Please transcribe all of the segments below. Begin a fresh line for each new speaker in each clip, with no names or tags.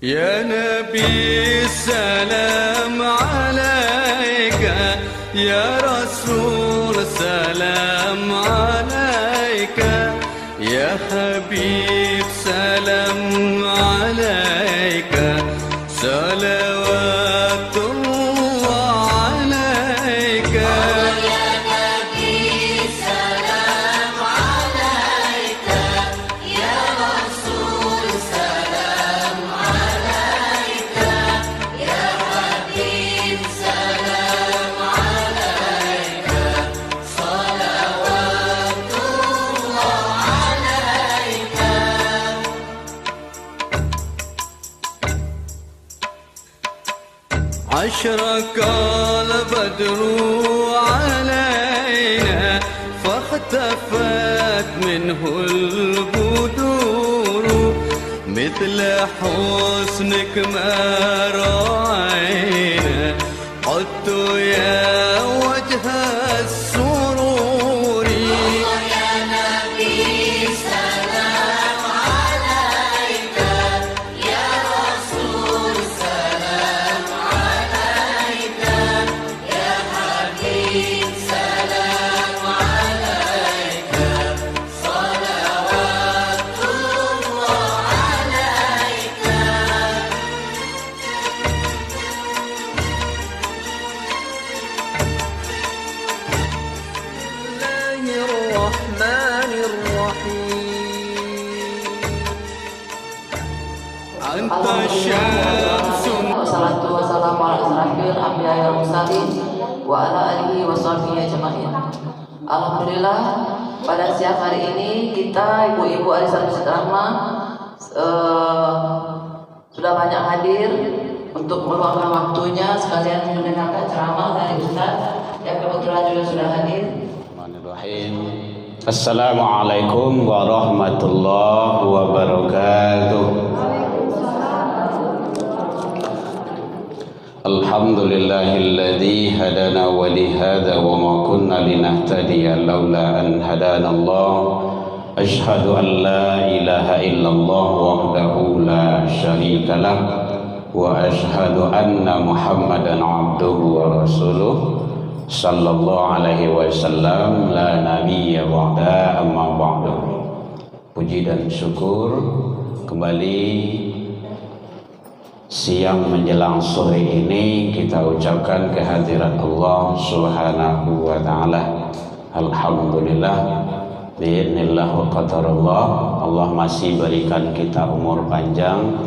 يا نبي السلام عليك، يا رسول سلام عليك، يا حبيب سلام عليك، صلوات الله عليك.
يا نبي سلام عليك، يا رسول سلام عليك، يا حبيب سلام عليك، صلوات الله عليك.
أشرق البدر علينا فاختفت منه البدور، مثل حسنك ما رأينا قط يا وجه السرور.
يا نبي سلام عليك، يا رسول سلام عليك، يا حبيب سلام عليك، صلوات الله عليك.
الله الرحمن الرحيم. أنت شمس.
Wassalatu wassalamu ala asrafil anbiya wal mursalin wa ala alihi wa sahbihi ajma'in. Alhamdulillah, pada siang hari ini kita ibu-ibu arisan Masjid Rahmah sudah banyak hadir untuk meluangkan waktunya sekalian mendengarkan ceramah dari Ustaz yang kebetulan juga sudah hadir.
Assalamualaikum warahmatullahi wabarakatuh. Alhamdulillahilladzi hadana wa lihada wa ma kunna linahtadiya laula an hadana Allah. Ashhadu an la ilaha illallah wahdahu la syarika lah wa ashhadu anna Muhammadan abduhu wa rasuluh sallallahu alaihi wasallam la nabiyya ba'da amma ba'du. Puji dan syukur kembali siang menjelang sore ini kita ucapkan kehadirat Allah Subhanahu wa taala. Alhamdulillah biidznillah wa qadarullah. Allah masih berikan kita umur panjang,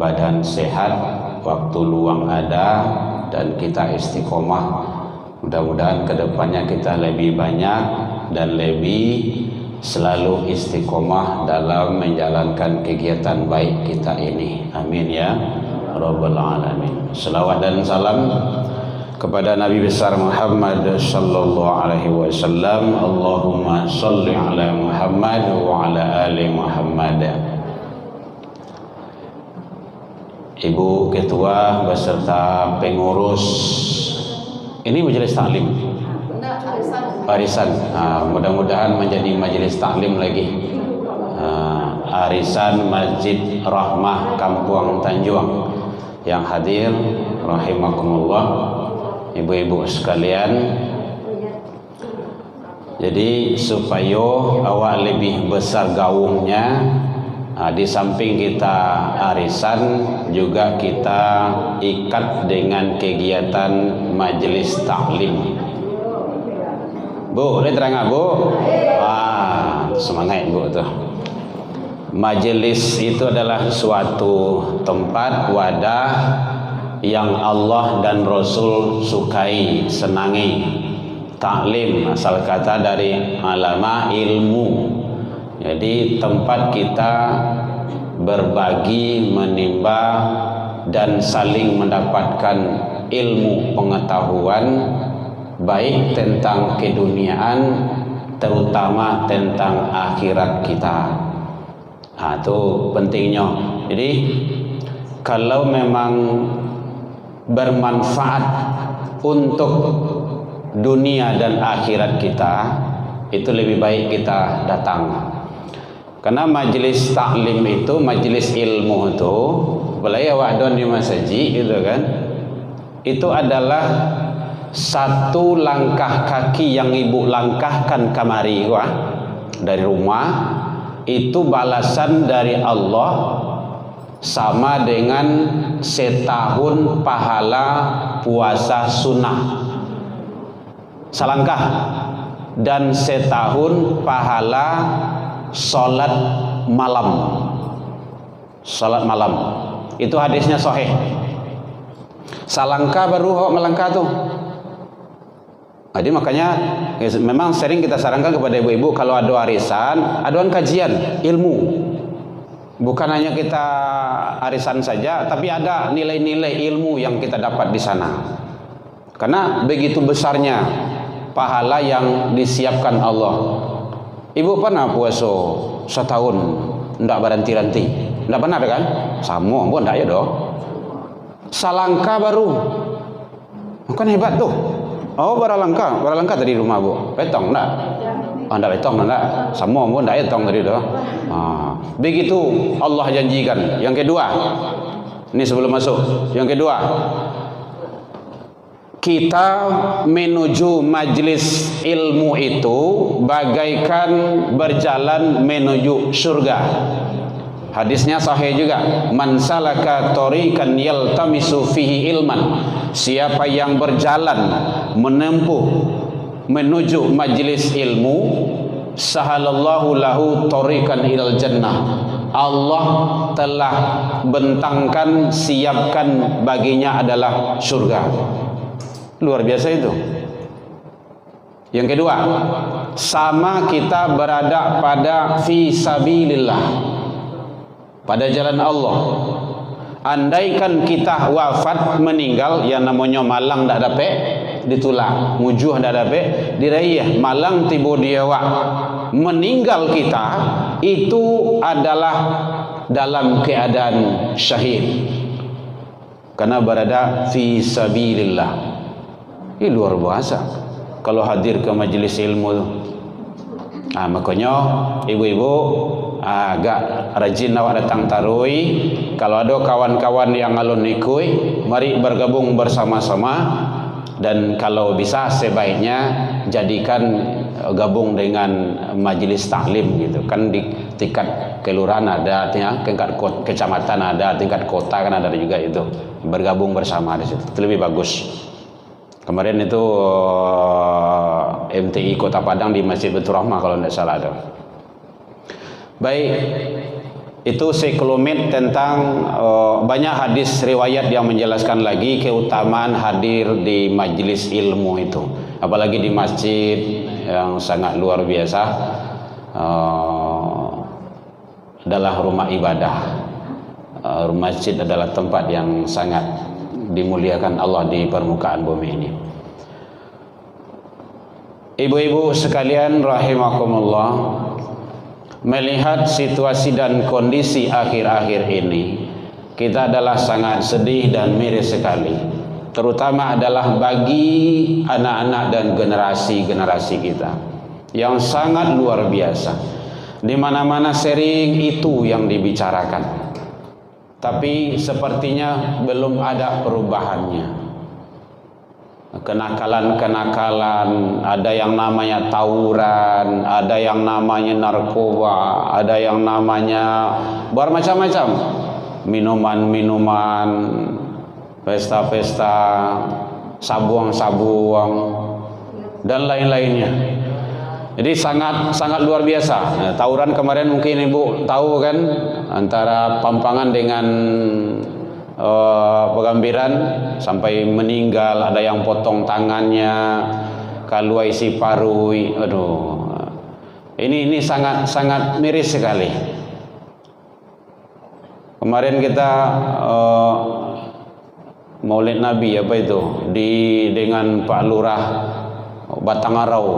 badan sehat, waktu luang ada, dan kita istiqomah. Mudah-mudahan kedepannya kita lebih banyak dan lebih selalu istiqomah dalam menjalankan kegiatan baik kita ini. Amin ya Rabbal Alamin. Salawat dan salam kepada Nabi besar Muhammad sallallahu alaihi wasallam. Allahumma salli ala Muhammad wa ala ali Muhammad. Ibu Ketua beserta pengurus ini majelis taklim. Arisan. Mudah-mudahan menjadi majelis taklim lagi. Arisan Masjid Rahmah Kampung Tanjuang yang hadir rahimakumullah, ibu-ibu sekalian. Jadi supaya awak lebih besar gaungnya, di samping kita arisan juga kita ikat dengan kegiatan majelis taklim. Bu, boleh terang Bu? Semangat Bu tuh. Majelis itu adalah suatu tempat wadah yang Allah dan Rasul sukai, senangi. Taklim asal kata dari alama ilmu. Jadi tempat kita berbagi, menimba dan saling mendapatkan ilmu pengetahuan baik tentang keduniaan terutama tentang akhirat kita. Itu pentingnya. Jadi kalau memang bermanfaat untuk dunia dan akhirat kita, itu lebih baik kita datang. Karena majelis taklim itu, majelis ilmu itu apalagi wadon di masjid gitu kan, itu adalah satu langkah kaki yang ibu langkahkan kamari dari rumah, itu balasan dari Allah sama dengan setahun pahala puasa sunnah salangkah, dan setahun pahala sholat malam. Sholat malam itu hadisnya sahih. Salangkah baru melangkah tuh. Jadi makanya memang sering kita sarankan kepada ibu-ibu kalau ada arisan, aduan kajian ilmu. Bukan hanya kita arisan saja, tapi ada nilai-nilai ilmu yang kita dapat di sana. Karena begitu besarnya pahala yang disiapkan Allah. Ibu pernah puasa setahun ndak berhenti-henti? Ndak pernah kan? Sama, bu ndak ya doh. Salangkah baru. Kan hebat tuh. Oh, beralangkah tadi rumah bu. Petong ndak? Oh, ndak petong ndak? Sama bu ndak petong tadi doh. Begitu Allah janjikan. Yang kedua, ini sebelum masuk. Yang kedua, kita menuju majlis ilmu itu bagaikan berjalan menuju surga. Hadisnya sahih juga. Man salaka tariqan yaltamisu fihi ilman. Siapa yang berjalan menempuh menuju majlis ilmu, sahalallahu lahu tariqan ilal jannah. Allah telah bentangkan, siapkan baginya adalah surga. Luar biasa itu. Yang kedua, sama kita berada pada fi sabilillah, pada jalan Allah. Andaikan kita wafat meninggal, yang namanya malang tak dapat ditulang, mujuh tak dapat diraih, malang tiba dia meninggal kita itu adalah dalam keadaan syahid karena berada fi sabilillah. Ini luar biasa kalau hadir ke majelis ilmu tu. Makanya ibu-ibu agak rajin awak datang tarui. Kalau ada kawan-kawan yang alun ikut, mari bergabung bersama-sama. Dan kalau bisa sebaiknya jadikan gabung dengan majelis taklim gitu. Kan di tingkat kelurahan ada, tingkat kecamatan ada, tingkat kota kan ada juga itu. Bergabung bersama di situ. Itu lebih bagus. Kemarin itu MTI Kota Padang di Masjid Betul Rahmah kalau tidak salah ada. Baik, itu sekelumit tentang banyak hadis riwayat yang menjelaskan lagi keutamaan hadir di majelis ilmu itu, apalagi di masjid yang sangat luar biasa, adalah rumah ibadah. Masjid adalah tempat yang sangat dimuliakan Allah di permukaan bumi ini. Ibu-ibu sekalian rahimakumullah, melihat situasi dan kondisi akhir-akhir ini, kita adalah sangat sedih dan miris sekali. Terutama adalah bagi anak-anak dan generasi-generasi kita yang sangat luar biasa. Di mana-mana sering itu yang dibicarakan. Tapi sepertinya belum ada perubahannya. Kenakalan-kenakalan, ada yang namanya tawuran, ada yang namanya narkoba, ada yang namanya bermacam-macam, minuman-minuman, pesta-pesta, sabuang-sabuang, dan lain-lainnya. Jadi sangat luar biasa. Tawuran kemarin mungkin ibu tahu kan, antara Pampangan dengan Pegambiran sampai meninggal, ada yang potong tangannya, kalau isi parui. Aduh, ini sangat miris sekali. Kemarin kita Maulid Nabi apa itu dengan Pak Lurah Batangarau.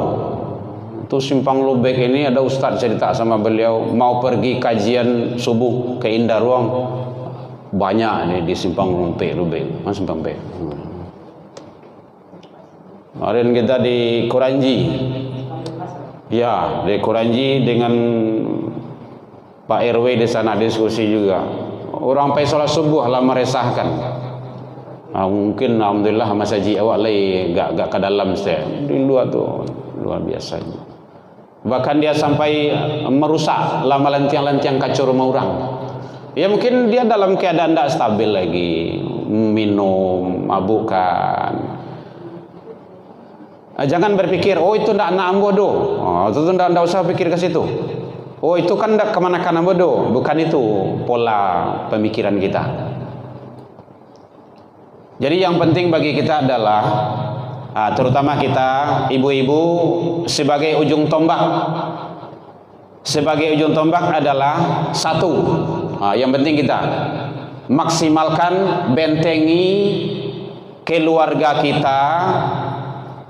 Itu Simpang Lubek ini ada ustaz cerita sama beliau mau pergi kajian subuh ke Indah Ruang. Banyak ini di Simpang Lubek. Simpang Lubek. Kemarin kita di Kuranji. Ya, di Kuranji dengan Pak RW di sana diskusi juga. orang pergi solat subuh lah meresahkan. Mungkin alhamdulillah Mas Haji awak lagi gak ke dalam saya. Di luar tu luar biasanya. Bahkan dia sampai merusak lama lantiang-lantiang kacau rumah orang. Ya mungkin dia dalam keadaan tidak stabil lagi, minum, mabukan. Jangan berpikir, oh itu tidak anak bodoh. Itu tidak usah pikir ke situ. Oh itu kan tidak kemana-mana bodoh. Bukan itu pola pemikiran kita. Jadi yang penting bagi kita adalah terutama kita ibu-ibu sebagai ujung tombak. Sebagai ujung tombak adalah satu. Yang penting kita maksimalkan, bentengi keluarga kita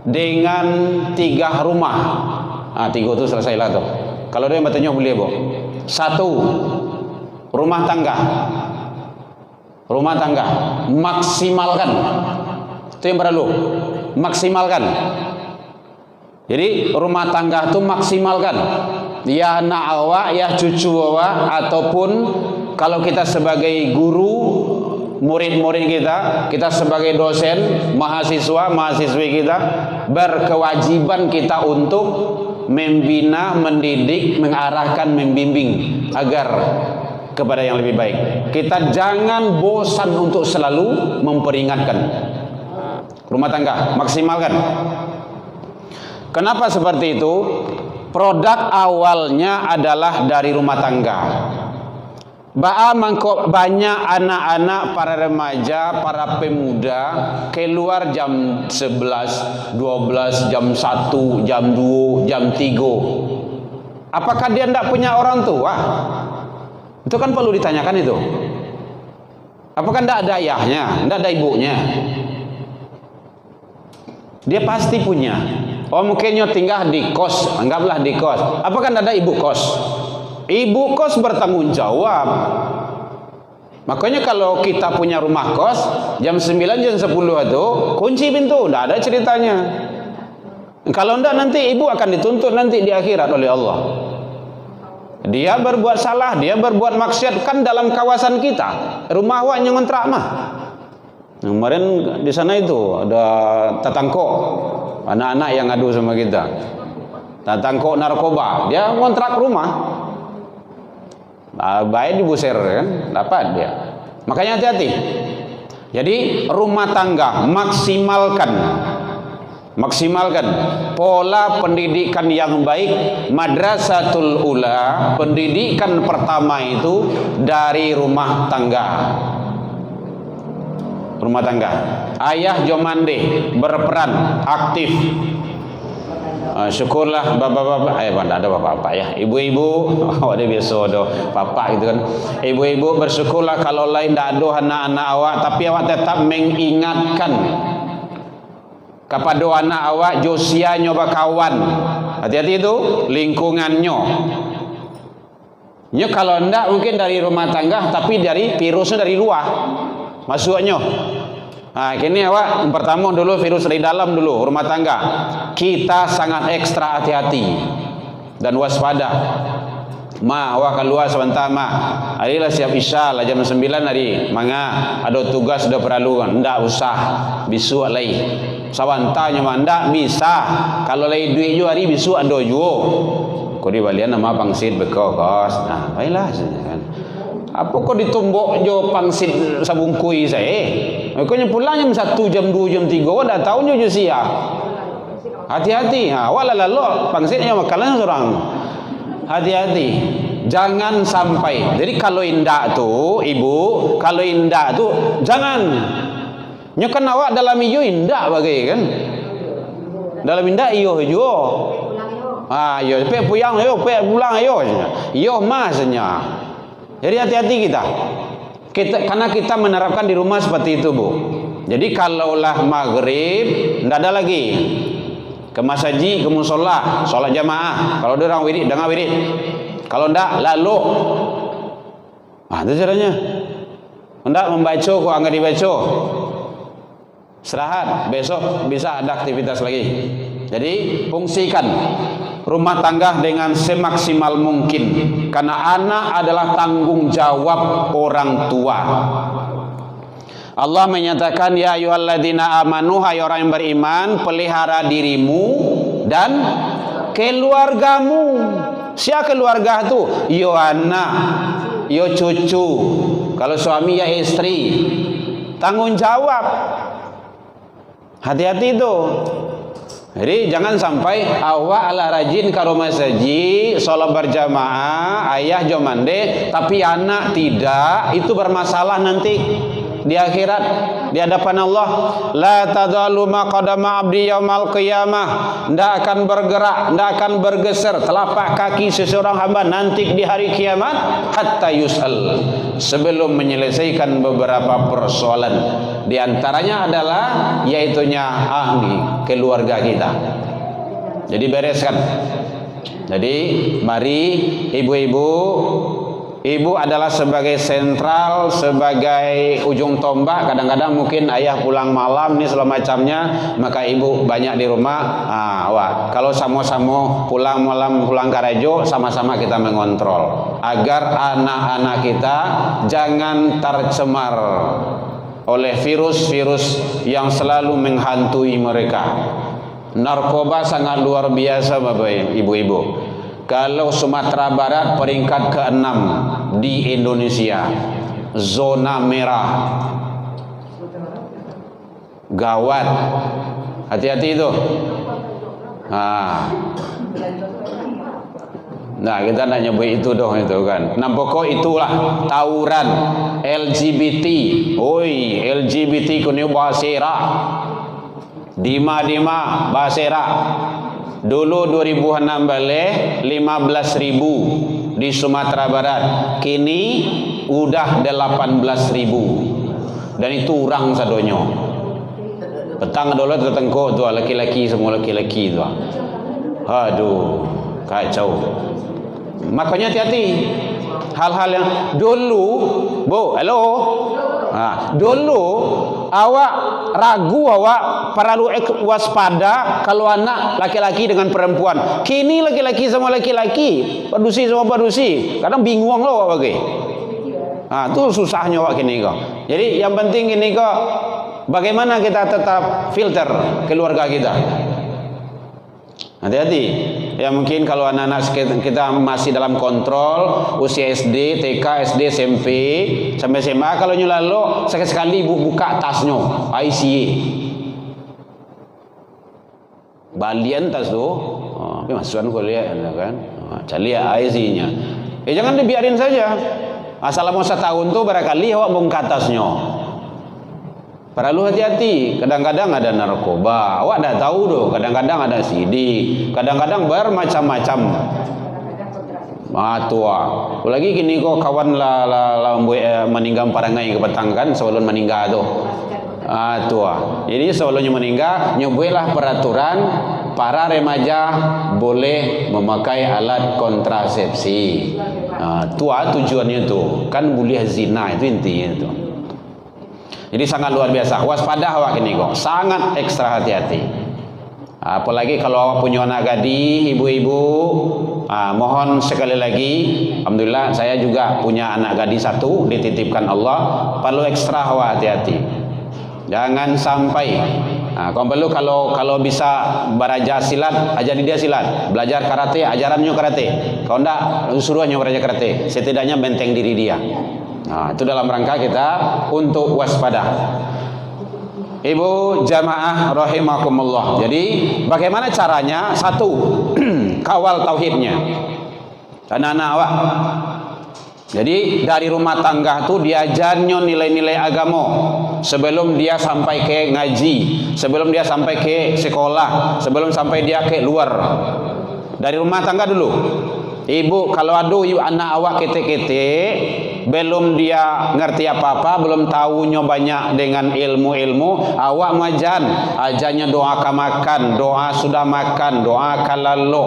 dengan 3 rumah. 3 itu selesailah tuh. Kalau dia bertanya boleh bu. 1 rumah tangga. Rumah tangga maksimalkan. Itu yang perlu. Maksimalkan. Jadi rumah tangga itu maksimalkan. Ya anak awak, ya cucu awak, ataupun kalau kita sebagai guru, murid-murid kita sebagai dosen, mahasiswa, mahasiswi kita, berkewajiban kita untuk membina, mendidik, mengarahkan, membimbing agar kepada yang lebih baik. Kita jangan bosan untuk selalu memperingatkan. Rumah tangga maksimalkan. Kenapa seperti itu? Produk awalnya adalah dari rumah tangga. Banyak anak-anak, para remaja, para pemuda keluar jam 11, 12, jam 1, jam 2, jam 3. Apakah dia tidak punya orang tua? Itu kan perlu ditanyakan itu. Apakah tidak ada ayahnya, tidak ada ibunya? Dia pasti punya. Oh mungkinnya tinggal di kos, anggaplah di kos. Apakah tidak ada ibu kos? Ibu kos bertanggung jawab. Makanya kalau kita punya rumah kos, jam 9, jam 10 itu kunci pintu, tidak ada ceritanya. Kalau tidak nanti ibu akan dituntut nanti di akhirat oleh Allah. Dia berbuat salah, dia berbuat maksiat kan dalam kawasan kita. Rumah awak yang ngontrak mah. Kemarin di sana itu ada tatangko, anak-anak yang ngadu sama kita. Tatangko narkoba, dia ngontrak rumah. Baik dibuser kan, dapat dia. Makanya hati-hati. Jadi rumah tangga maksimalkan pola pendidikan yang baik. Madrasatul ula, pendidikan pertama itu dari rumah tangga. Rumah tangga. Ayah jomande berperan aktif. Syukurlah bapak-bapak, ada bapak-bapak ya, ibu-ibu, ada biasa ada bapak gitu kan. Ibu-ibu bersyukurlah kalau lain tidak ada anak-anak awak, tapi awak tetap mengingatkan kepada anak awak Josia nyoba kawan. Hati-hati itu lingkungannya. Nya kalau ndak mungkin dari rumah tangga, tapi dari virusnya dari luar masuknya. Kini awak pertama dulu virus dari dalam dulu rumah tangga. Kita sangat ekstra hati-hati dan waspada. Awak keluar sebentar Adilah siap isya lah jam 9 hari. Manga ada tugas sudah perlu kan. Ndak usah bisu lagi. Sawantanya ndak bisa. Kalau lagi duit ju hari bisu ada ju. Kau di balian nama pangsit bekos. Baiklah kan. Apa kau ditumbuk jo pangsit sabungkui saya? Kau pulang jam 1, jam 2, jam 3. Kau dah tahu jo sia. Hati-hati. Walau lalu pangsitnya makanan seorang. Hati-hati. Jangan sampai. Jadi kalau indah tu ibu, kalau indah tu jangan. Nyokan awak dalam iyo indah bagai kan. Dalam indah iyo jo. Iyo pe puyang yo, pe pulang yo. Yo masnya. Jadi hati-hati kita. Karena kita menerapkan di rumah seperti itu, Bu. Jadi kalaulah maghrib tidak ada lagi ke masjid, ke musola, sholat jamaah. Kalau ada orang wirid, dengar wirid. Kalau tidak, lalu. Itu caranya. Tidak membaca, kok enggak dibaca. Istirahat, besok bisa ada aktivitas lagi. Jadi fungsikan rumah tangga dengan semaksimal mungkin, karena anak adalah tanggung jawab orang tua. Allah menyatakan, ya ayyuhalladzina amanu, hai orang yang beriman, pelihara dirimu dan keluargamu. Siapa keluarga itu? Yo anak, yo cucu, kalau suami ya istri. Tanggung jawab. Hati-hati itu. Jadi jangan sampai awak ala rajin karo masjid, sholat berjamaah, ayah jomande, tapi anak tidak, itu bermasalah nanti di akhirat, di hadapan Allah. La tadalu maqadama abdi yaumal qiyamah, ndak akan bergerak, ndak akan bergeser telapak kaki seseorang hamba nanti di hari kiamat hatta yus'al, sebelum menyelesaikan beberapa persoalan. Di antaranya adalah yaitunya ahli keluarga kita. Jadi bereskan. Jadi mari ibu-ibu, ibu adalah sebagai sentral, sebagai ujung tombak. Kadang-kadang mungkin ayah pulang malam nih segala macamnya, maka ibu banyak di rumah. Wah, kalau sama-sama pulang malam, pulang karajo, sama-sama kita mengontrol agar anak-anak kita jangan tercemar oleh virus-virus yang selalu menghantui mereka. Narkoba sangat luar biasa Bapak Ibu-ibu. Kalau Sumatera Barat peringkat ke-6 di Indonesia, zona merah, gawat, hati-hati itu. Nah, kita nak nyebut itu dong itu kan. Nah, pokok itulah tawuran LGBT. Oi, LGBT kuni basera. Dima basera. Dulu 2006 balik 15.000 di Sumatera Barat. Kini udah 18.000. Dan itu orang sadonyo. Petang dulu tetengko tuh laki-laki, semua laki-laki tuh. Aduh, kacau. Makanya hati-hati. Hal-hal yang dulu, Bu, halo. Dulu awak ragu, awak perlu waspada kalau anak laki-laki dengan perempuan. Kini laki-laki sama laki-laki, padusi sama padusi. Kadang bingung loh awak bagi. Itu susahnya awak kini kok. Jadi yang penting ini kok, bagaimana kita tetap filter keluarga kita. Hati-hati. Ya mungkin kalau anak-anak kita masih dalam kontrol, usia SD, TK, SD, SMP, sampai SMA, kalau nyulalo sekali-sekali ibu buka tasnya, ICE. Balian tas tu, tapi masukan kuliah kan, cari ICE-nya. Jangan dibiarin saja. Asal mau setahun tu barangkali awak bongkar tasnya. Perlu hati-hati. Kadang-kadang ada narkoba, awak dah tahu doh. Kadang-kadang ada CD, kadang-kadang bermacam-macam. Tua. Lagi gini kok kawan meninggal parangai ke petang kan sebelum meninggal tu. Tua. Jadi sebelumnya meninggal, nyobalah peraturan para remaja boleh memakai alat kontrasepsi. Tua tujuannya tu kan boleh zina, itu intinya tu. Jadi sangat luar biasa. Waspada awak ini kok. Sangat ekstra hati-hati. Apalagi kalau awak punya anak gadis, ibu-ibu, mohon sekali lagi, alhamdulillah saya juga punya anak gadis satu, dititipkan Allah. Perlu ekstra awak hati-hati. Jangan sampai. Kau perlu kalau bisa belajar silat, ajari dia silat. Belajar karate, ajarannya karate. Kalau enggak, suruhnya belajar karate. Setidaknya benteng diri dia. Itu dalam rangka kita untuk waspada. Ibu jamaah rahimakumullah. Jadi bagaimana caranya? Satu, kawal tauhidnya anak-anak awak. Jadi dari rumah tangga itu diajarnya nilai-nilai agama sebelum dia sampai ke ngaji, sebelum dia sampai ke sekolah, sebelum sampai dia ke luar. Dari rumah tangga dulu. Ibu, kalau ada anak awak kete-kete, belum dia ngerti apa-apa, belum tahunya banyak dengan ilmu-ilmu, awak majan, ajarnya doa makan, doa sudah makan, doa lalu.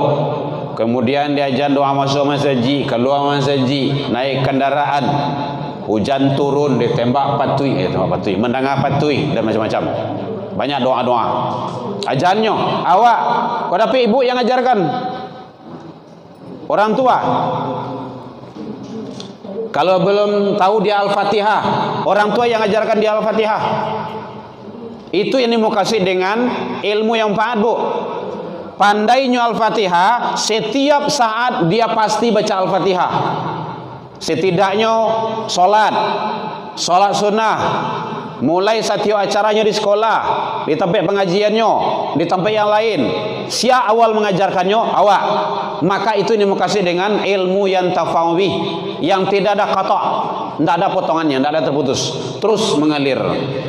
Kemudian diajar doa masuk masjid, keluar masjid, naik kendaraan, hujan turun, ditembak patui, mendengar patui dan macam-macam. Banyak doa-doa. Ajarnya. Awak, kau dapat ibu yang ajarkan. Orang tua. Kalau belum tahu dia Al-Fatihah, orang tua yang ajarkan dia Al-Fatihah. Itu yang mau kasih dengan ilmu yang pahat, Bu. Pandainya Al-Fatihah, setiap saat dia pasti baca Al-Fatihah. Setidaknya solat sunnah, mulai setiap acaranya di sekolah, di tempat pengajiannya, di tempat yang lain, siap awal mengajarkannya awak. Maka itu ini kasih dengan ilmu yang tafawih, yang tidak ada qata', tidak ada potongannya, tidak ada terputus, terus mengalir.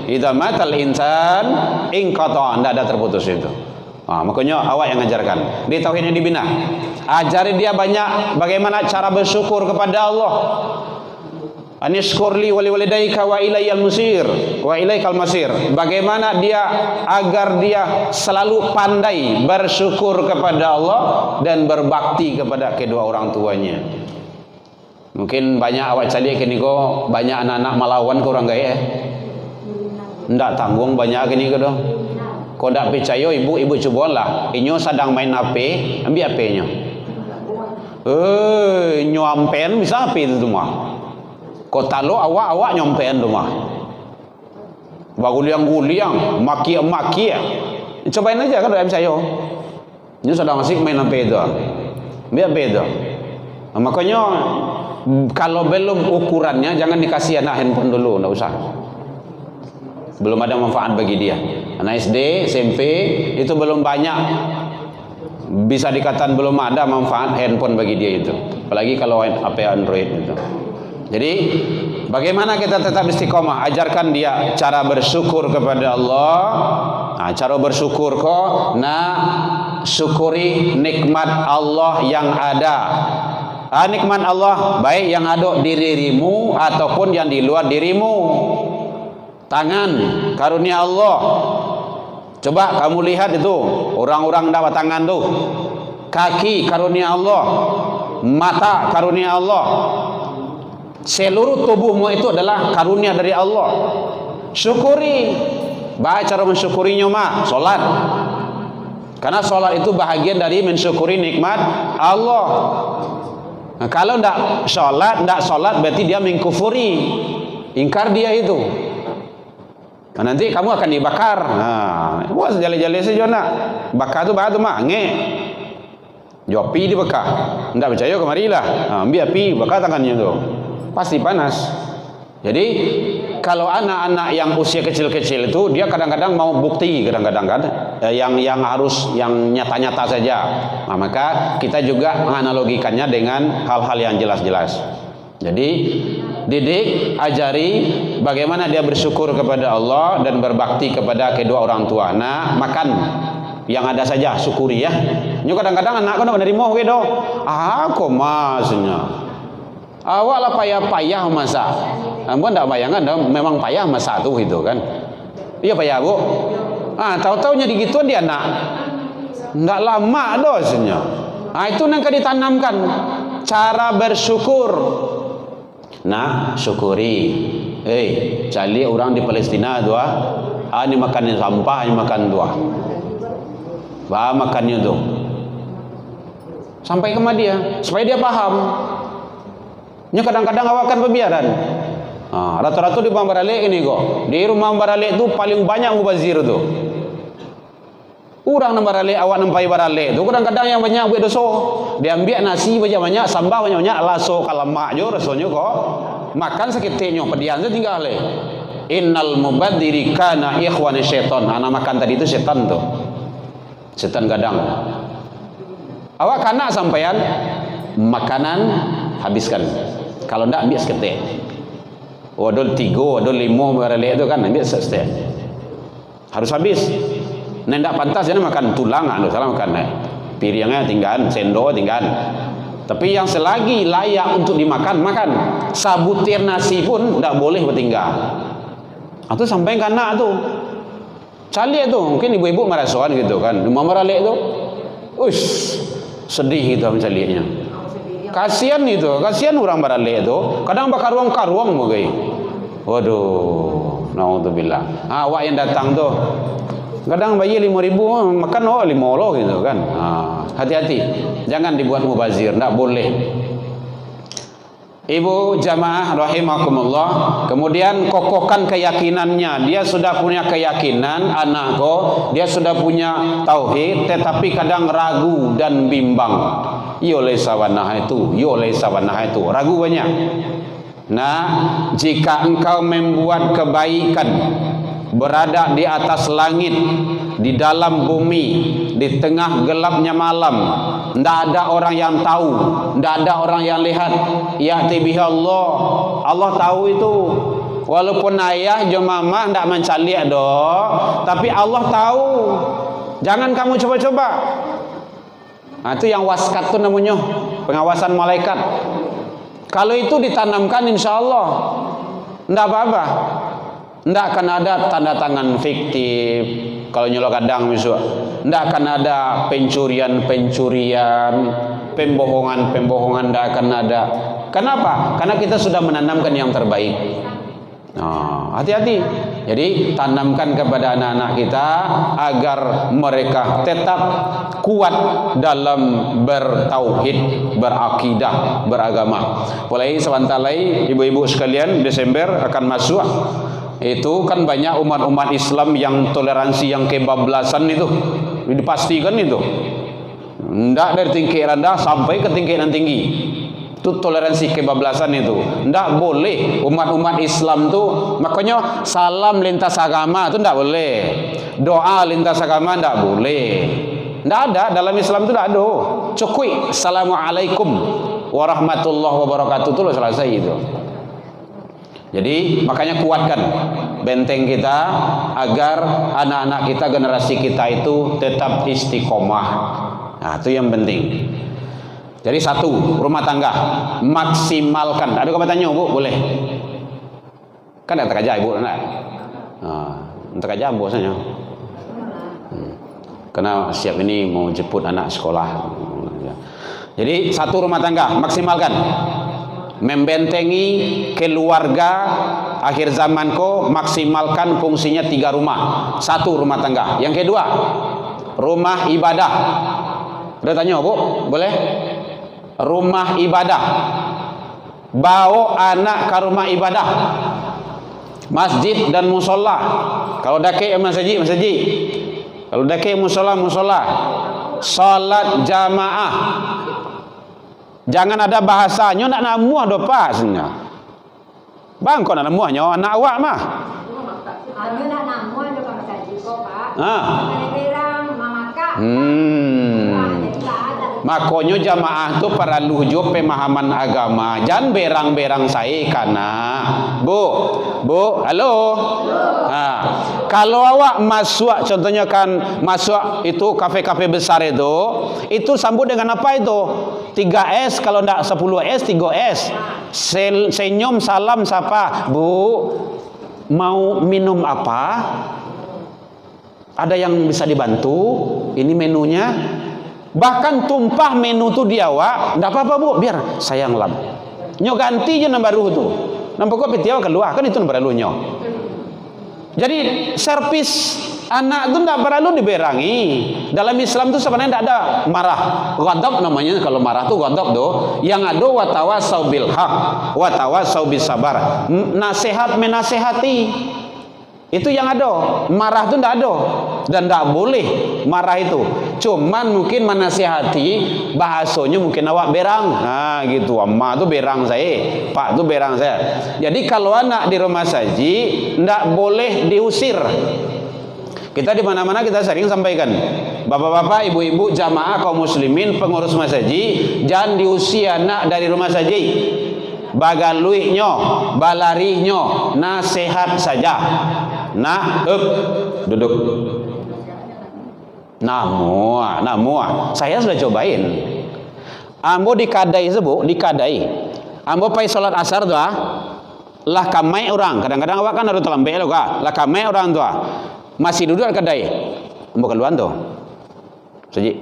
Idza matal insan inqata', tidak ada terputus itu. Makanya awak yang ajarkan. Di tauhidnya dibina. Ajari dia banyak bagaimana cara bersyukur kepada Allah. Anishkurli wali walidayka wa ilayyal musir wa ilaikal masir. Bagaimana dia agar dia selalu pandai bersyukur kepada Allah dan berbakti kepada kedua orang tuanya. Mungkin banyak awak cari kini kok banyak anak-anak melawan ke orang gaya. Ndak tanggung banyak kini kok. Kau ndak percaya ibu cobalah. Inyo sedang main HP, ambil HP-nya. Nyampen bisa HP itu semua. Kota lo awak nyampean rumah. Baguliang-guliang, maki-maki. Cobain aja kan dalam saya. Ini sedang asik main HP itu. Biar beda. Makanya kalau belum ukurannya jangan dikasih anak handphone dulu, enggak usah. Belum ada manfaat bagi dia. Anak SD, SMP itu belum banyak. Bisa dikatakan belum ada manfaat handphone bagi dia itu. Apalagi kalau HP Android itu. Jadi bagaimana kita tetap istiqomah? Ajarkan dia cara bersyukur kepada Allah. Cara bersyukur kok, syukuri nikmat Allah yang ada. Nikmat Allah baik yang ada di dirimu ataupun yang di luar dirimu. Tangan karunia Allah. Coba kamu lihat itu orang-orang dapat tangan tuh. Kaki karunia Allah. Mata karunia Allah. Seluruh tubuhmu itu adalah karunia dari Allah. Syukuri. Baik cara mensyukurinya mah solat. Karena solat itu bahagian dari mensyukuri nikmat Allah. Nah, kalau ndak solat berarti dia mengkufuri, ingkar dia itu. Nah, nanti kamu akan dibakar. Wah jale-jale saja nak. Bakar tu bahatu mah nge. Jauh api dibakar. Ndak percaya kemarilah. Ambil api bakar tangannya tu. Pasti panas. Jadi kalau anak-anak yang usia kecil-kecil itu dia kadang-kadang mau bukti, kadang-kadang kan yang harus yang nyata-nyata saja. Nah, maka kita juga menganalogikannya dengan hal-hal yang jelas-jelas. Jadi didik, ajari bagaimana dia bersyukur kepada Allah dan berbakti kepada kedua orang tua. Nah, makan yang ada saja syukuri ya. Ini kadang-kadang anak kan menerima gitu. Kok masnya awak lah payah-payah masak. Ampun tak bayangan memang payah masak tuh itu kan. Iya payah bu. Tahu-taunya digituan dia nak. Ndak lama dosnya. Itu nangka ditanamkan cara bersyukur. Nah, syukuri. Cari orang di Palestina dua. Ini makan sampah, ini makan dua. Makannya tuh. Sampai ke dia supaya dia paham. Nya kadang-kadang awak kan pembiaran. Rata-rata di Mambarale ini kok. Di rumah Mambarale itu paling banyak mubazir tu. Orang Mambarale awak nampai barale tu kadang-kadang yang banyak buat dosa. Dia ambil nasi banyak-banyak, sambal banyak-banyak, laso kalamak jo rasanya kok. Makan seketiknya pedian tu tinggal le. Innal mubadziri kana ikhwana syaitan. Anak makan tadi itu setan tu. Setan gadang. Awak kana sampean makanan habiskan. Kalau ndak ambil seketik. Wadol 3, wadol 5 barale itu kan ambil seketik. Harus habis. Ndak pantas jadi makan tulang salah makan. Piringnya tinggal, sendok tinggal. Tapi yang selagi layak untuk dimakan, makan. Sabutir nasi pun ndak boleh bertinggal. Atau sampai ke anak tu. Calik tu, mungkin ibu-ibu merasakan gitu kan. Rumah barale itu. Sedih gitu mencaliknya. Kasihan itu, kasihan orang barale itu. Kadang bakar ruang-karuang bagai. Waduh, naudzubillah. Awak yang datang tuh Kadang bayi 5.000 makan 5 loh gitu kan. Hati-hati, jangan dibuat mubazir, tidak boleh. Ibu jamaah rahimakumullah, kemudian kokohkan keyakinannya. Dia sudah punya keyakinan, anakku, dia sudah punya tauhid, tetapi kadang ragu dan bimbang. Yolesa wanah itu, ragu banyak. Nah, jika engkau membuat kebaikan, berada di atas langit, di dalam bumi, di tengah gelapnya malam, tidak ada orang yang tahu, tidak ada orang yang lihat, ya'ti bihi Allah tahu itu. Walaupun ayah jo mama tidak mencaliak tapi Allah tahu. Jangan kamu coba-coba. Nah, itu yang waskat itu namanya, pengawasan malaikat. Kalau itu ditanamkan, insya Allah tidak apa-apa. Tidak akan ada tanda tangan fiktif. Kalau nyolok kadang misalnya, tidak akan ada pencurian, pembohongan tidak akan ada. Kenapa? Karena kita sudah menanamkan yang terbaik. Hati-hati. Jadi tanamkan kepada anak-anak kita agar mereka tetap kuat dalam bertauhid, berakidah, beragama. Mulai sebentar lagi ibu-ibu sekalian, Desember akan masuk. Itu kan banyak umat-umat Islam yang toleransi yang kebablasan itu, dipastikan itu. Tidak dari tingkat rendah sampai ke tingkat tinggi. Itu toleransi kebablasan itu. Tidak boleh umat-umat Islam itu, makanya salam lintas agama itu tidak boleh. Doa lintas agama tidak boleh. Tidak ada, dalam Islam itu tidak ada. Cukup assalamualaikum warahmatullahi wabarakatuh itu selesai itu. Jadi makanya kuatkan benteng kita agar anak-anak kita, generasi kita itu tetap istiqomah. Nah, itu yang penting. Jadi satu, rumah tangga maksimalkan. Ada komentarnya Bu? Boleh. Kan ada kerja Ibu, enggak? Entar kerja bosnya. Karena siap ini mau jemput anak sekolah. Jadi satu, rumah tangga maksimalkan. Membentengi keluarga akhir zamanku, maksimalkan fungsinya 3 rumah. Satu, rumah tangga. Yang kedua, rumah ibadah. Udah tanya Bu? Boleh? Rumah ibadah. Bawa anak ke rumah ibadah, masjid dan musola. Kalau dake masjid. Kalau dake musola. Salat jamaah. Jangan ada bahasanya nak namuah dopasnya. Bang kok nak namuahnya anak awak mah.
Hanya nak namuah juga masjid kok, Pak. Berang mamaka.
Makanya jamaah tu perlu juga pemahaman agama. Jangan berang-berang saya karena Bu, halo. Kalau awak masuk, contohnya kan masuk itu kafe-kafe besar itu sambut dengan apa itu? 3S, kalau tidak 10S, 3S. Senyum, salam, sapa. Bu, mau minum apa? Ada yang bisa dibantu? Ini menunya. Bahkan tumpah menu tu dia awak, tidak apa-apa Bu, biar saya ngelap. Nyo ganti je nombor baru tu. Nampak kok petiaw keluar, kan itu nombor baru nyo. Jadi servis anak tu tidak perlu diberangi. Dalam Islam tu sebenarnya tidak ada marah. Ghadab namanya, kalau marah tu ghadab tu. Yang ada watawasau bil haq, watawasau bis sabar. Nasihat menasehati. Itu yang ada. Marah itu tidak ada. Dan tidak boleh marah itu. Cuman mungkin menasihati, bahasanya mungkin awak berang. Nah gitu. Amma tu berang saya, Pak tu berang saya. Jadi kalau anak di rumah saji, tidak boleh diusir. Kita di mana-mana kita sering sampaikan, bapak-bapak, ibu-ibu, jamaah kaum muslimin, pengurus masaji, jangan diusir anak dari rumah saji. Bagaluinya, balarinya, nasihat saja. Nah, duduk. Namua. Saya sudah cobain. Ambo dikadai sebut, Ambo pai salat asar tu lah kamai orang. Kadang-kadang awak kan harus terlambat lo ka. Lah kamai orang tu masih duduk kadai. Ambo keluar tu. Saji.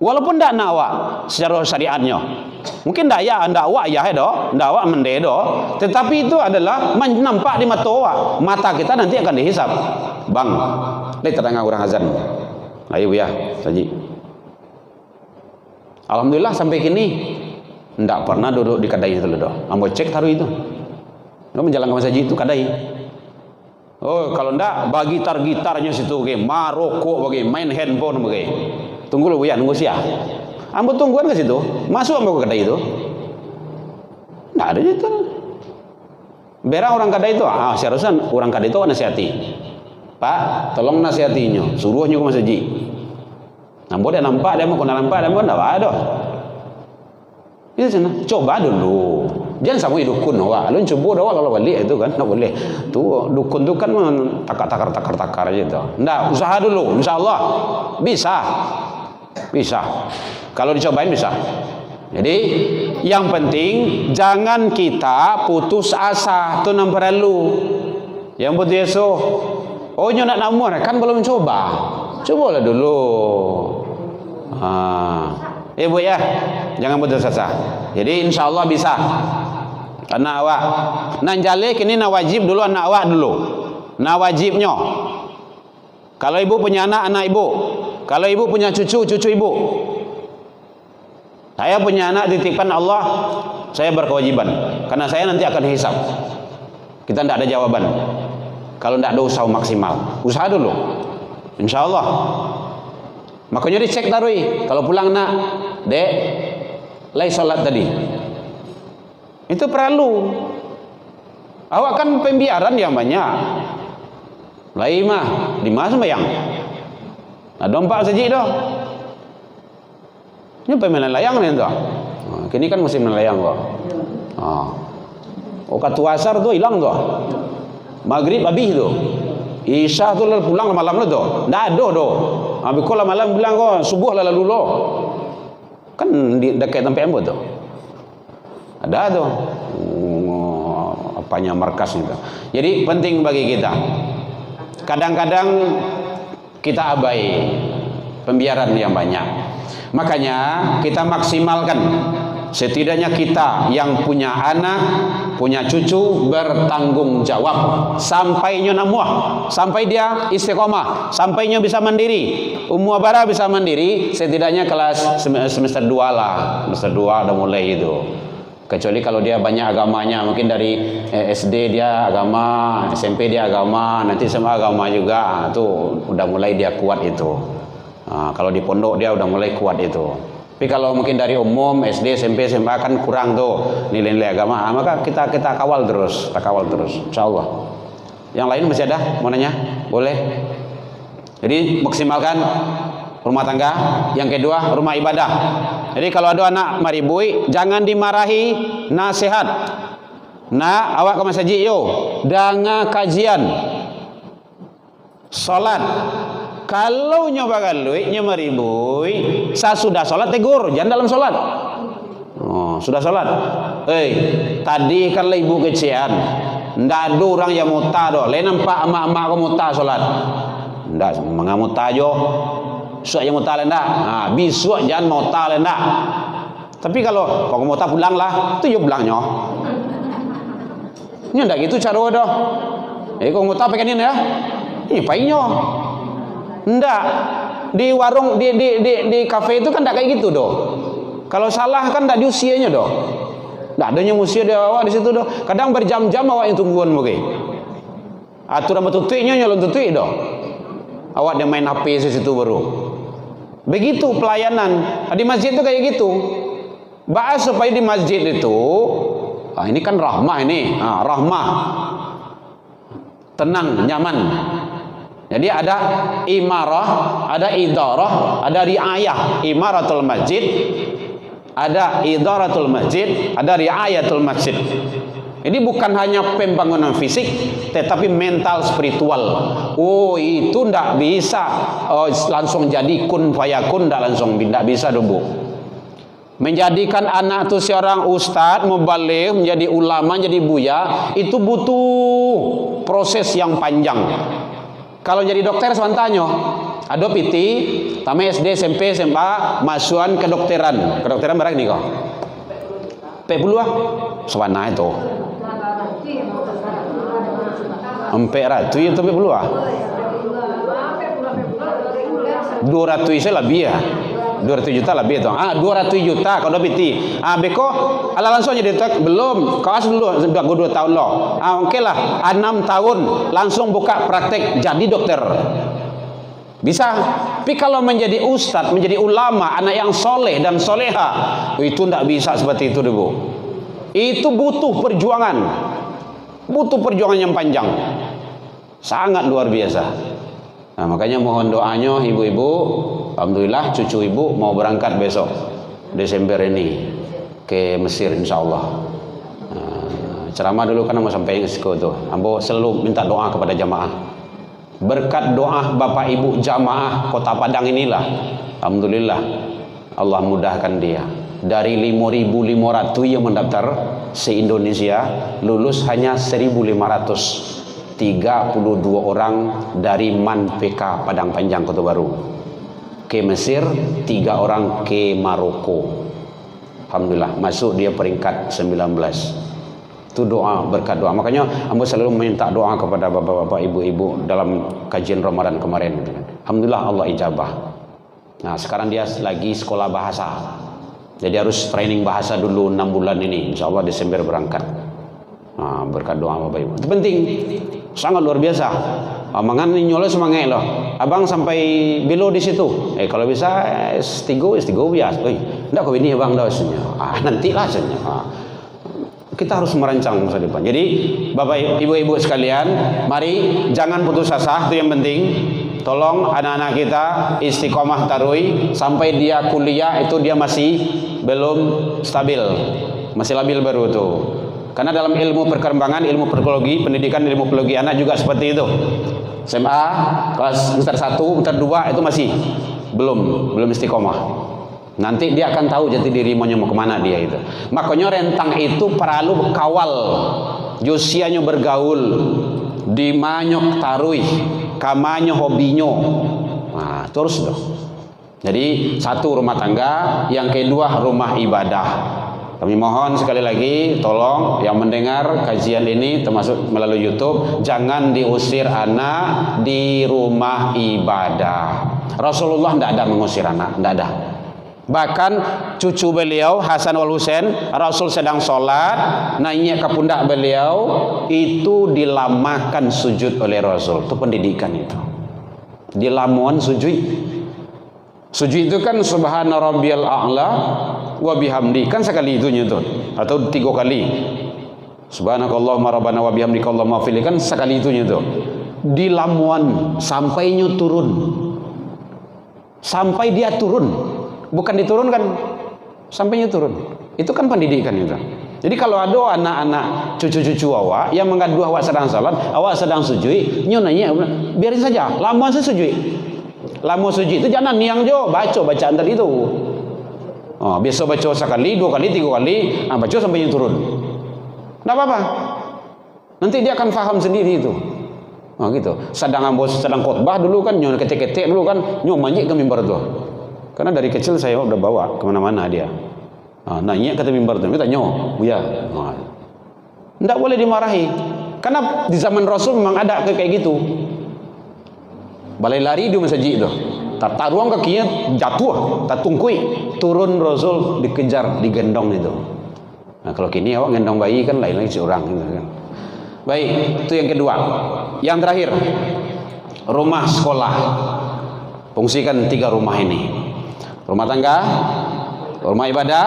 Walaupun tak nak awak secara syariatnya. Mungkin tak ya, anda awak ya ndak awak mende tetapi itu adalah nampak di mata awak. Mata kita nanti akan dihisap. Bang, lihat tetangga orang azan. Ayo ya, Haji. Alhamdulillah sampai kini ndak pernah duduk di kedai itu loh. Ambo cek taruh itu. Lo menjalankan masjid itu kedai. Oh, kalau ndak bagi gitarnya situ ke, maroko bagi main handphone bagi. Tunggu lo ya, nunggu sia. Ambo tungguan ke situ. Masuk ambo ke kedai itu. Ndak ada itu. Berang orang kedai itu, seharusnya orang kedai itu nasihati. Pak, tolong nasihatinya, suruhnya ke masjid. Nampak dia nampak, dia mau kena nampak, dia mau enggak ada. Itu sana, coba dulu. Jangan sama dukun awak. Lu coba awak kalau balik itu kan, enggak boleh. Tuh dukun tuh kan takar aja itu. Enggak, usaha dulu, insyaallah bisa. Bisa. Kalau dicobain bisa. Jadi yang penting jangan kita putus asa, itu yang perlu. Yang penting so, oh nyo nak namun kan belum coba, cobalah dulu. Bu ya, jangan putus asa. Jadi insya Allah bisa. Anak awak, nan jale kini na wajib dulu anak awak dulu, na wajibnya. Kalau ibu punya anak ibu, kalau ibu punya cucu ibu. Saya punya anak titipan Allah, saya berkewajiban karena saya nanti akan hisab. Kita tidak ada jawaban kalau tidak ada usaha maksimal. Usaha dulu, insya Allah. Makanya dicek tarui. Kalau pulang nak, dek, lay sholat tadi. Itu perlu. Awak kan pembiaran yang banyak. Lay mah, di mana sembahyang? Nah, dompak saja dah. Ini pemain layang nih tuh. Kini kan musim layang kok. Waktu asar tuh hilang tuh. Maghrib habis tuh. Isya tuh pulang malam tuh. Nggak ada tuh. Habis kalau malam bilang kok subuh lalu dulu. Kan di dekat tempat embo tuh. Ada tuh. Apanya markasnya tuh. Jadi penting bagi kita. Kadang-kadang kita abai pembiaran yang banyak. Makanya kita maksimalkan, setidaknya kita yang punya anak, punya cucu bertanggung jawab sampainya namuah, sampai dia istiqomah, sampainya bisa mandiri. Ummu bara bisa mandiri setidaknya kelas semester 2 lah. Semester 2 udah mulai itu. Kecuali kalau dia banyak agamanya, mungkin dari SD dia agama, SMP dia agama, nanti SMA agama juga. Tuh udah mulai dia kuat itu. Kalau di pondok dia udah mulai kuat itu. Tapi kalau mungkin dari umum SD, SMP, SMA kan kurang tuh nilai-nilai agama. Maka kita kawal terus, insyaallah. Yang lain masih ada mau nanya? Boleh. Jadi maksimalkan rumah tangga. Yang kedua rumah ibadah. Jadi kalau ada anak maribui jangan dimarahi, nasihat. Nah, awak ke masjid yo, danga kajian, salat. Kalau nyoba galui maribui, saya sudah sholat tegur, jangan dalam sholat. Sudah sholat. Tadi kan ibu kecian, ndak ada orang yang muta doh. Lain nampak emak-emak kau muta sholat. Ndak mengamuta jo. Suak yang muta lendak. Bisuak jangan muta lendak. Tapi kalau kau muta pulang lah, itu yo pulangnya. Ini ndak gitu cara doh. Kau muta pengen ini ya. Ini painyo. Ndak di warung di kafe itu kan ndak kayak gitu doh. Kalau salah kan ndak di usianya doh. Ndak adanya usia dia awak di situ doh. Kadang berjam-jam awak yang tungguan mungkin. Aturan betutiknya nyolong tutik doh. Awak dia main HP di situ baru. Begitu pelayanan. Di masjid itu kayak gitu. Bahas supaya di masjid itu ini kan rahmah ini. Rahmah. Tenang, nyaman. Jadi ada imarah, ada idarah, ada riayah. Imaratul masjid, ada idaratul masjid, ada riayatul masjid. Ini bukan hanya pembangunan fisik, tetapi mental spiritual. Itu ndak bisa langsung jadi kun fayakun, ndak langsung, ndak bisa dong Bu. Menjadikan anak itu seorang ustadz, mubaligh, menjadi ulama, jadi buya, itu butuh proses yang panjang. Kalau jadi dokter sebentarnya ada piti, tama SD, SMP, SMA, masukan kedokteran. Kedokteran berapa nih kok? P10 sewana itu. 400 itu P10. 200 saya lebih ya. 200 juta lebih itu. 200 juta kalau piti. Beko ala langsung jadi belum. Kawas dulu sudah 2 tahun loh. Oke lah 6 tahun langsung buka praktek jadi dokter. Bisa. Tapi kalau menjadi ustadz, menjadi ulama, anak yang soleh dan soleha, itu tidak bisa seperti itu deh, Bu. Itu butuh perjuangan. Butuh perjuangan yang panjang. Sangat luar biasa. Nah, makanya mohon doanya ibu-ibu. Alhamdulillah cucu ibu mau berangkat besok Desember ini ke Mesir insyaallah. Ceramah dulu kan mau sampai Meksiko tuh. Ambo selalu minta doa kepada jamaah. Berkat doa Bapak Ibu jamaah Kota Padang inilah, alhamdulillah Allah mudahkan dia. Dari 5.500 yang mendaftar se-Indonesia, lulus hanya 1.532 orang dari MAN PK Padang Panjang Kota Baru. Ke Mesir, 3 orang ke Maroko. Alhamdulillah masuk dia peringkat 19. Itu doa, berkat doa. Makanya ambo selalu minta doa kepada bapak-bapak, ibu-ibu dalam kajian Ramadan kemarin. Alhamdulillah Allah ijabah. Nah sekarang dia lagi sekolah bahasa. Jadi harus training bahasa dulu 6 bulan ini. Insya Allah Desember berangkat. Nah, berkat doa bapak ibu. Itu penting. Sangat luar biasa. Mangan nyolo semangat loh. Abang sampai below di situ. Kalau bisa S3 biasa. Enggak kau ini abang dah sebenarnya. Nantilah sebenarnya. Kita harus merancang masa depan. Jadi bapak ibu-ibu sekalian, mari jangan putus asa, itu yang penting. Tolong anak-anak kita istiqomah tarui sampai dia kuliah itu dia masih belum stabil, masih labil baru tuh. Karena dalam ilmu perkembangan, ilmu psikologi, pendidikan ilmu psikologi anak juga seperti itu. SMA kelas semester 1, semester 2 itu masih belum istiqomah. Nanti dia akan tahu jati diri mau kemana dia itu. Makanya rentang itu perlu kawal, josianya bergaul, di manyok tarui, kamanyo hobinyo. Nah, terus dong. Jadi satu rumah tangga, yang kedua rumah ibadah. Kami mohon sekali lagi, tolong yang mendengar kajian ini termasuk melalui YouTube, jangan diusir anak di rumah ibadah. Rasulullah tidak ada mengusir anak, tidak ada. Bahkan cucu beliau Hasan wal Husain, Rasul sedang sholat, naiknya ke pundak beliau, itu dilamakan sujud oleh Rasul. Itu pendidikan itu. Dilamuan sujud. Sujud itu kan subhana rabbiyal a'la wa bihamdi, kan sekali itunya itu, atau 3 kali. Subhanakallahumma rabbana wa bihamdika Allahumma fili, kan sekali itunya itu. Dilamuan sampainya turun. Sampai dia turun. Bukan diturunkan, sampainya turun. Itu kan pendidikan itu. Jadi kalau ada anak-anak cucu-cucu awak yang mengadu awak sedang salat, awak sedang sujud, nyonanya biarin saja. Lamuan sujud. Lamuan sujud itu jangan niang jo, baca bacaan tadi itu. Biasa baca sekali, 2 kali, 3 kali, baca sampainya turun. Enggak apa-apa. Nanti dia akan faham sendiri itu. Gitu. Sedang khotbah dulu kan nyon ketek-ketek dulu kan, nyon manjik ke mimbar tuh. Karena dari kecil saya udah bawa kemana-mana dia. Nanya kata mimbar itu, kita nyo, buya. Tidak boleh dimarahi. Karena di zaman Rasul memang ada kayak gitu. Balai lari di masjid itu. Taruang kakinya jatuh, tatungkui, turun Rasul dikejar, digendong itu. Nah kalau kini awak gendong bayi kan lain lagi seorang gitu kan. Baik, itu yang kedua. Yang terakhir, rumah sekolah. Fungsikan 3 rumah ini. Rumah tangga, rumah ibadah,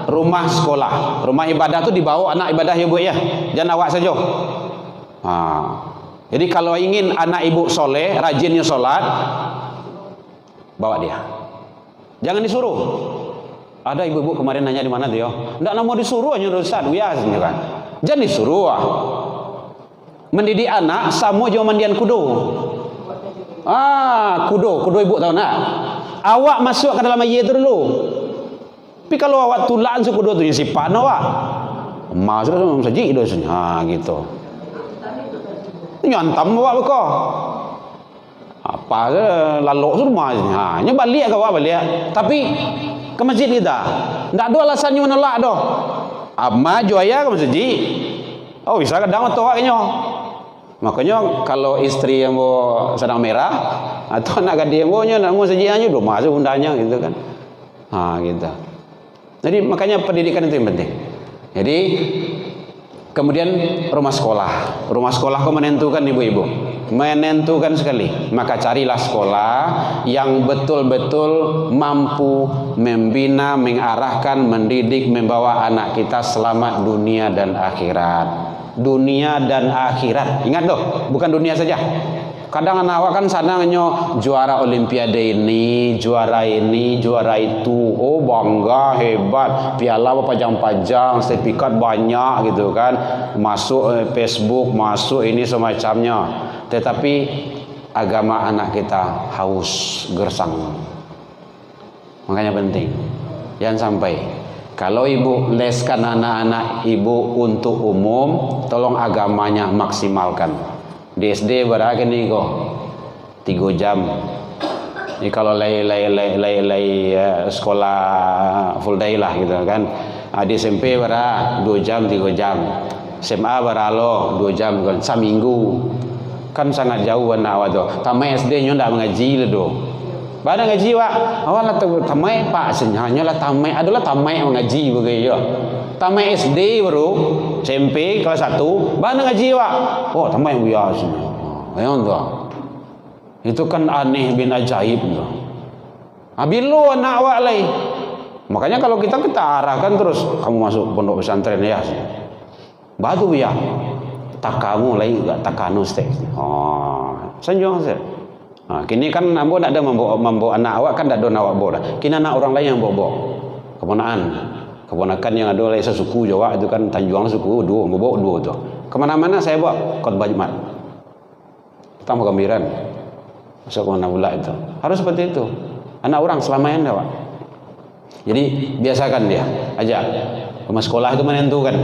rumah sekolah. Rumah ibadah itu dibawa anak ibadah ya Bu ya, jangan awak saja. Jadi kalau ingin anak ibu soleh, rajinnya sholat, bawa dia. Jangan disuruh. Ada ibu-ibu kemarin nanya di mana dia, tidak mau disuruh hanya Ustaz, biasa kan. Jangan disuruh. Mendidik anak sama jauh mandian kudo. Kudo ibu tahu nak? Awak masuk ke dalam air itu dulu. Tapi kalau awak tulaan kudo tu yang sifat awak, masuk dalam saji dosanya. Gitu. Nyantam awak beko. Apa lalok semua. Hanya balik ke awak balik. Tapi ke masjid kita. Tak ada alasannya menolak doh. Maju ayah ke masjid. Bisa kadang atau awaknya. Makanya kalau istri yang sedang merah, Atau anak gadis nya nak mau sajiannya udah masuk undangnya gitu kan. Gitu. Jadi makanya pendidikan itu yang penting. Jadi kemudian rumah sekolah kau menentukan ibu-ibu, menentukan sekali. Maka carilah sekolah yang betul-betul mampu membina, mengarahkan, mendidik, membawa anak kita selamat dunia dan akhirat. Dunia dan akhirat. Ingat loh, bukan dunia saja. Kadang anak awak kan sanangnya juara olimpiade ini, juara itu. Oh bangga, hebat. Piala pajang-pajang, sertifikat banyak gitu kan. Masuk Facebook, masuk ini semacamnya. Tetapi agama anak kita haus, gersang. Makanya penting. Jangan sampai. Kalau ibu leskan anak-anak ibu untuk umum, tolong agamanya maksimalkan. Di SD berapa nih kok 3 jam. Ini kalau sekolah full day lah gitu kan. Di SMP berapa 2 jam 3 jam. SMA berapa lo 2 jam kan seminggu. Kan sangat jauh anak awak tu. Tamai SD nya ndak mengaji le do. Pada ngaji wak. Awak lah tamai pak senyanya lah tamai adalah tamai mengaji begitu. Tamai SD baru SMP kelas 1 mana ngaji wak. Oh tamai biasa. Ayo tu. Itu kan aneh bin ajaib tu. Abilu anak wak lai. Makanya kalau kita arahkan terus kamu masuk pondok pesantren ya. Batu ya. Tak kamu lai enggak tak kanu stek. Sanjung saya. Kini kan ambo nak ada membawa anak awak kan tak ada awak bawa. Kini anak orang lain yang bawa. Keponakan yang ada oleh sesuku Jawa itu kan Tanjuang suku bawa dua tu. Kemana-mana saya bawa khotbah Jumat. Kita mau gambiran. Masuk ke mana pula itu. Harus seperti itu. Anak orang selamanya Pak. Jadi biasakan dia. Ajak. Rumah sekolah itu menentukan.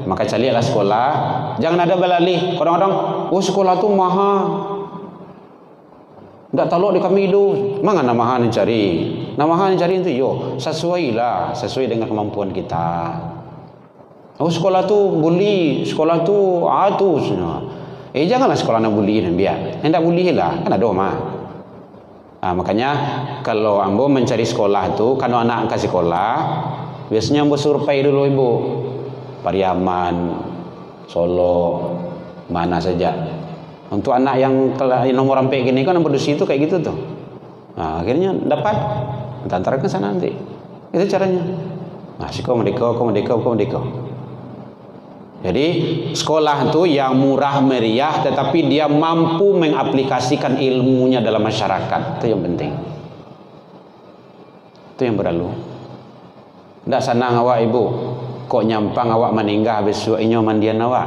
Maka carilah sekolah. Jangan ada belalih. Kadang-kadang, sekolah tu mahal. Tak tahu di kami itu. Mana namahan yang cari? Namahan yang cari itu sesuai dengan kemampuan kita. Sekolah tu bully, sekolah tu atus. Janganlah sekolah nak bully dan biar. Hendak bully lah, kan ada mah. Makanya kalau ambo mencari sekolah tu, kalau anak kasih sekolah, biasanya ambo survei dulu ibu. Pariaman, Solo, mana saja. Untuk anak yang nomor sampai gini kan nomor di situ kayak gitu tuh. Akhirnya dapat antar ke sana nanti. Itu caranya. Kau merdeka. Jadi sekolah itu yang murah meriah tetapi dia mampu mengaplikasikan ilmunya dalam masyarakat. Itu yang penting. Itu yang berlalu. Tidak senang awak ibu. Kok nyampang awak meninggal besok inyo mandian awak.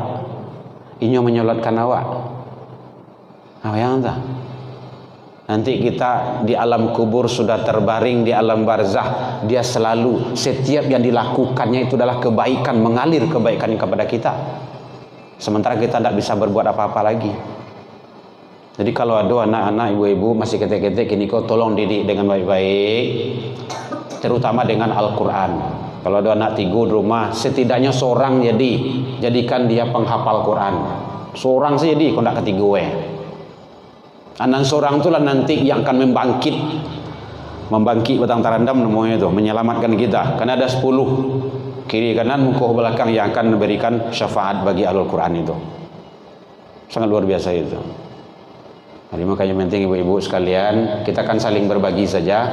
Inyo menyolatkan awak. Apa yang entah? Nanti kita di alam kubur sudah terbaring di alam barzah. Dia selalu setiap yang dilakukannya itu adalah kebaikan, mengalir kebaikan kepada kita. Sementara kita tidak bisa berbuat apa-apa lagi. Jadi kalau ada anak-anak ibu-ibu masih ketek-ketek ini kau tolong didik dengan baik-baik, terutama dengan Al-Quran. Kalau ada anak 3 di rumah, setidaknya seorang jadikan dia penghafal Quran. Seorang saja jadi, kau tidak ketiga. Anak seorang itulah nanti yang akan membangkit batang tarandam namanya itu, menyelamatkan kita. Karena ada 10 kiri kanan muka belakang yang akan memberikan syafaat bagi Ahlul Quran itu. Sangat luar biasa itu. Jadi makanya penting ibu-ibu sekalian, kita kan saling berbagi saja.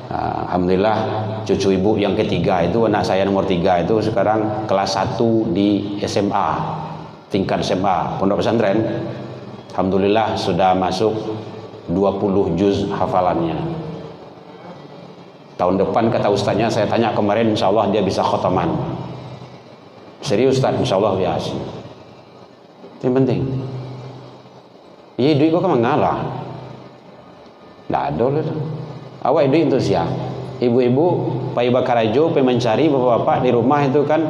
Alhamdulillah cucu ibu yang ketiga itu, anak saya nomor 3 itu sekarang kelas 1 di SMA, tingkat SMA pondok pesantren. Alhamdulillah sudah masuk 20 juz hafalannya. Tahun depan kata ustaznya, saya tanya kemarin, insya Allah dia bisa khotaman. Serius Ustaz, insya Allah biasa. Yang penting. Duit kau kan mengalah. Tak ada lah. Awak duit untuk siapa? Ibu-ibu, Pak Ibu Karajo, mencari bapak-bapak di rumah itu kan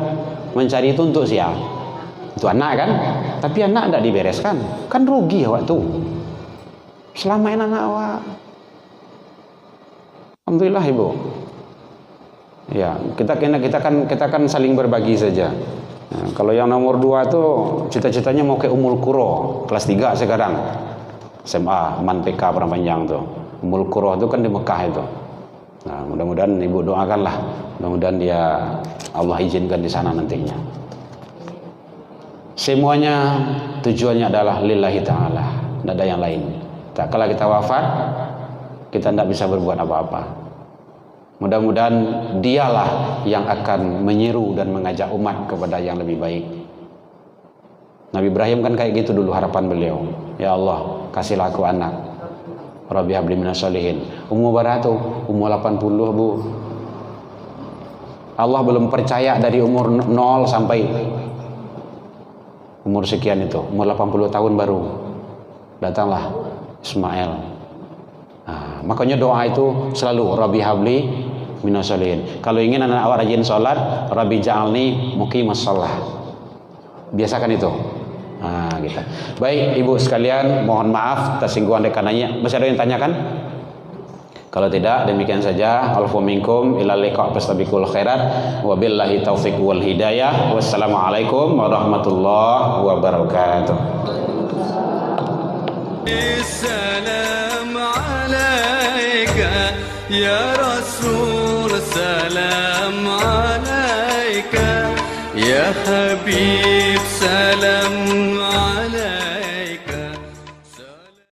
mencari itu untuk siapa? Itu anak kan, tapi anak tidak dibereskan, kan rugi awak tu. Selamain anak awak. Alhamdulillah ibu. Ya, kita kan saling berbagi saja. Kalau yang nomor 2 tu cita-citanya mau ke Ummul Qura, kelas 3 sekarang. SMA Man PK Padang Panjang tuh. Ummul Qura itu kan di Mekah itu. Nah, mudah-mudahan ibu doakanlah, mudah-mudahan dia Allah izinkan di sana nantinya. Semuanya tujuannya adalah lillahi ta'ala, tidak ada yang lain. Tak kala kita wafat, kita tidak bisa berbuat apa-apa. Mudah-mudahan dialah yang akan menyeru dan mengajak umat kepada yang lebih baik. Nabi Ibrahim kan kayak gitu dulu harapan beliau. Ya Allah, kasihlah aku anak. Rabbi habli minas sholihin. Umur berapa? Umur 80, Bu. Allah belum percaya dari umur 0 sampai umur sekian itu. Umur 80 tahun baru datanglah Ismail. Nah, makanya doa itu selalu Rabbi habli minas sholihin. Kalau ingin anak awak rajin sholat, Rabbi ja'alni muqimas shalah. Biasakan itu. Nah, gitu. Baik, ibu sekalian, mohon maaf tersinggung rekanannya. Masih ada yang tanyakan? Kalau tidak, demikian saja. Alfu minkum ila liqa' fastabiqul khairat. Wabillahi taufiq wal hidayah. Wassalamualaikum warahmatullahi wabarakatuh.
السلام عليك يا رسول سلام عليك يا حبيب سلام